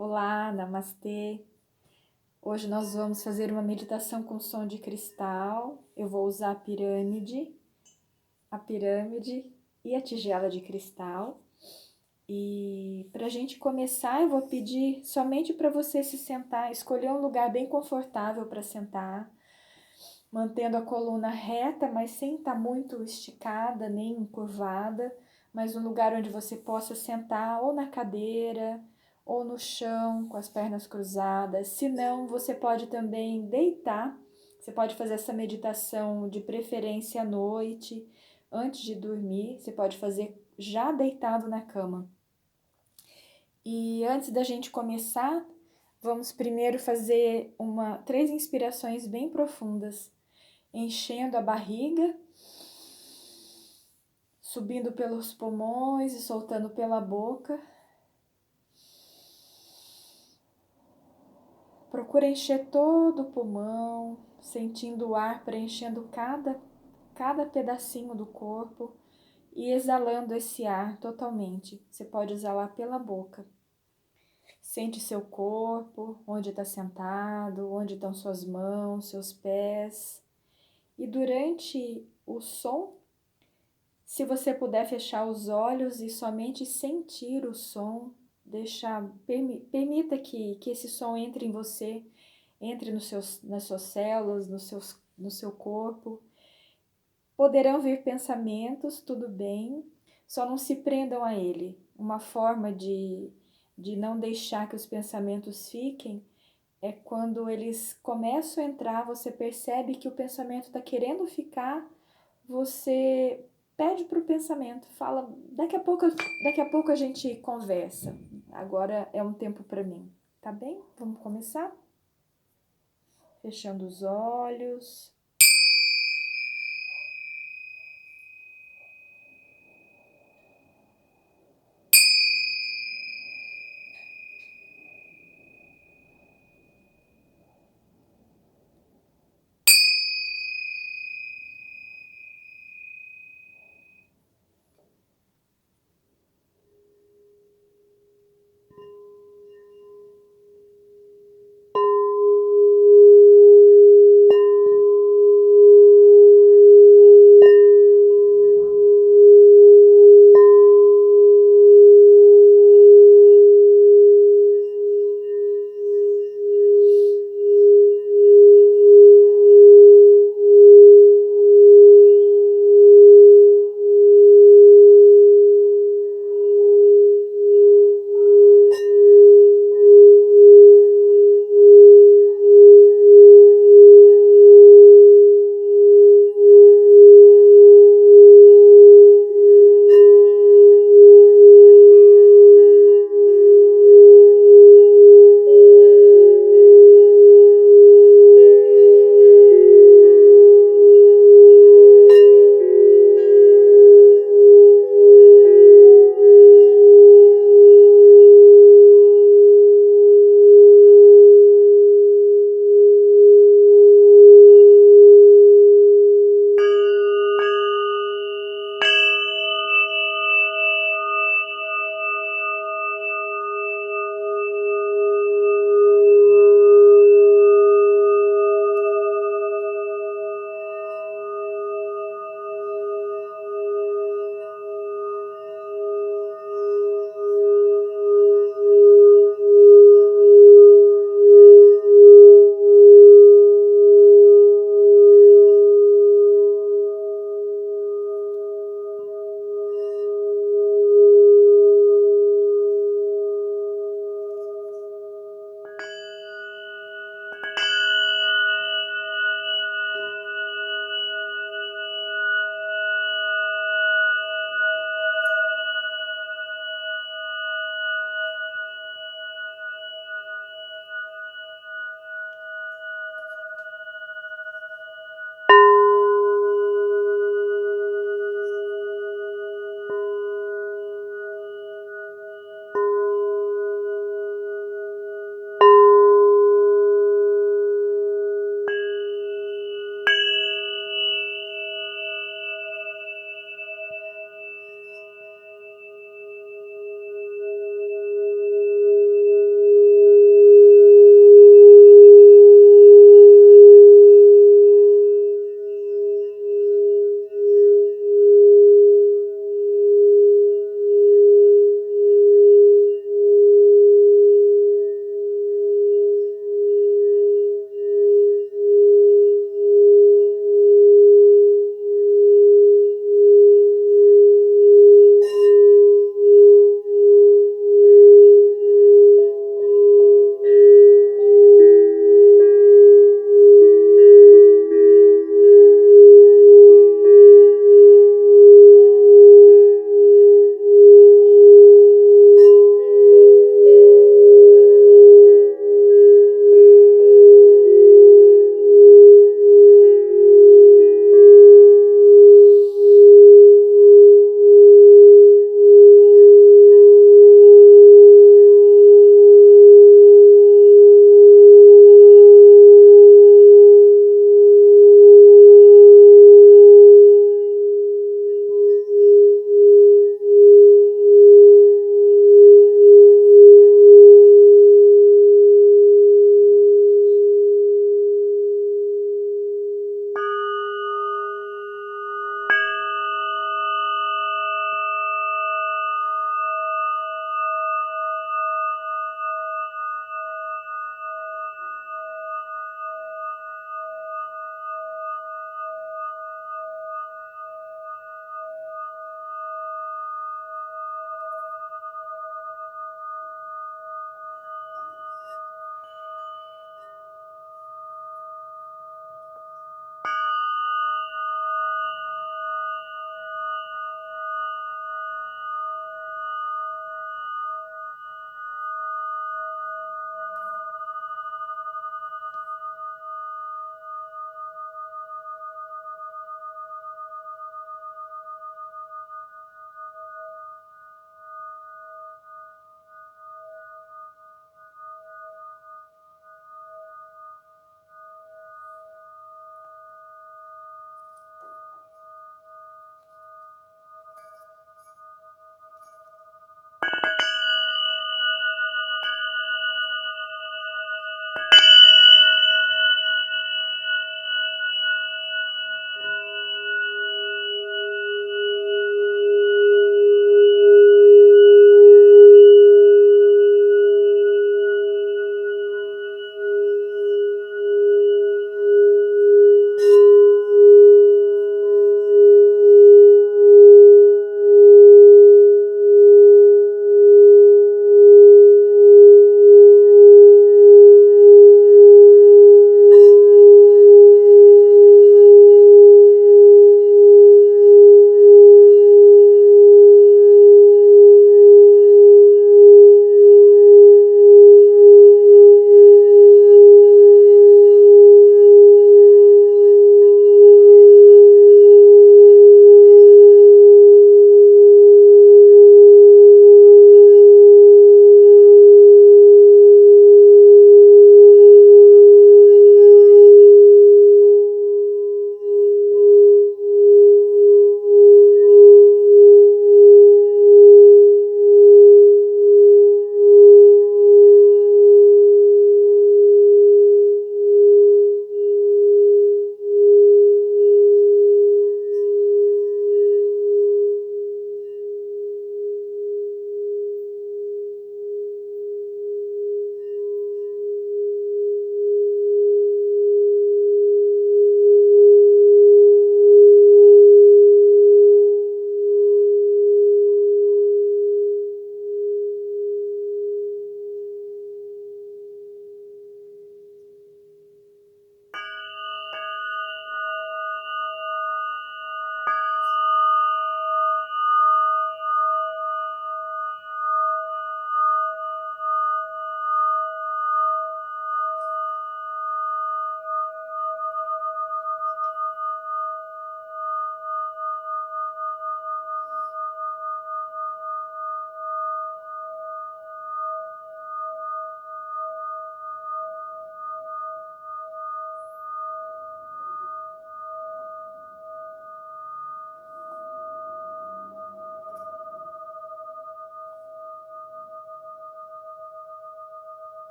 Olá, namastê. Hoje nós vamos fazer uma meditação com som de cristal. Eu vou usar a pirâmide e a tigela de cristal. E para a gente começar, eu vou pedir somente para você se sentar, escolher um lugar bem confortável para sentar, mantendo a coluna reta, mas sem estar muito esticada nem encurvada, mas um lugar onde você possa sentar ou na cadeira ou no chão com as pernas cruzadas. Se não, você pode também deitar. Você pode fazer essa meditação de preferência à noite, antes de dormir. Você pode fazer já deitado na cama. E antes da gente começar, vamos primeiro fazer 3 inspirações bem profundas, enchendo a barriga, subindo pelos pulmões e soltando pela boca. Procura encher todo o pulmão, sentindo o ar preenchendo cada pedacinho do corpo e exalando esse ar totalmente. Você pode exalar pela boca. Sente seu corpo, onde está sentado, onde estão suas mãos, seus pés. E durante o som, se você puder fechar os olhos e somente sentir o som, permita que esse som entre em você, entre nas suas células, no seu corpo. Poderão vir pensamentos, tudo bem, só não se prendam a ele. Uma forma de não deixar que os pensamentos fiquem é quando eles começam a entrar, você percebe que o pensamento está querendo ficar, você pede para o pensamento, fala, daqui a pouco a gente conversa, agora é um tempo para mim, tá bem? Vamos começar? Fechando os olhos.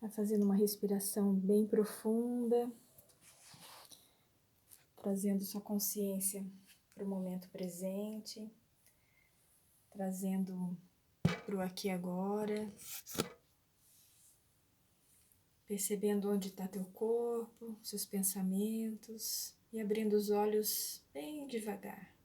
Vai fazendo uma respiração bem profunda, trazendo sua consciência para o momento presente, trazendo para o aqui e agora, percebendo onde está teu corpo, seus pensamentos e abrindo os olhos bem devagar.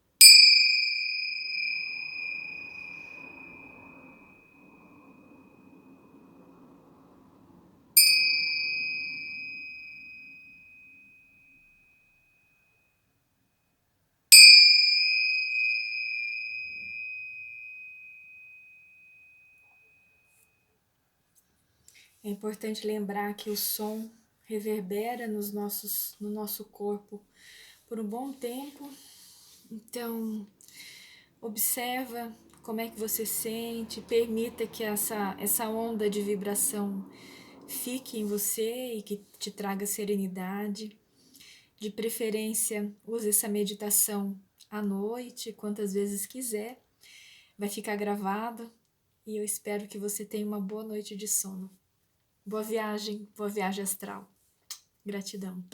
É importante lembrar que o som reverbera no nosso corpo por um bom tempo. Então, observa como é que você sente, permita que essa onda de vibração fique em você e que te traga serenidade. De preferência, use essa meditação à noite, quantas vezes quiser. Vai ficar gravado e eu espero que você tenha uma boa noite de sono. Boa viagem astral. Gratidão.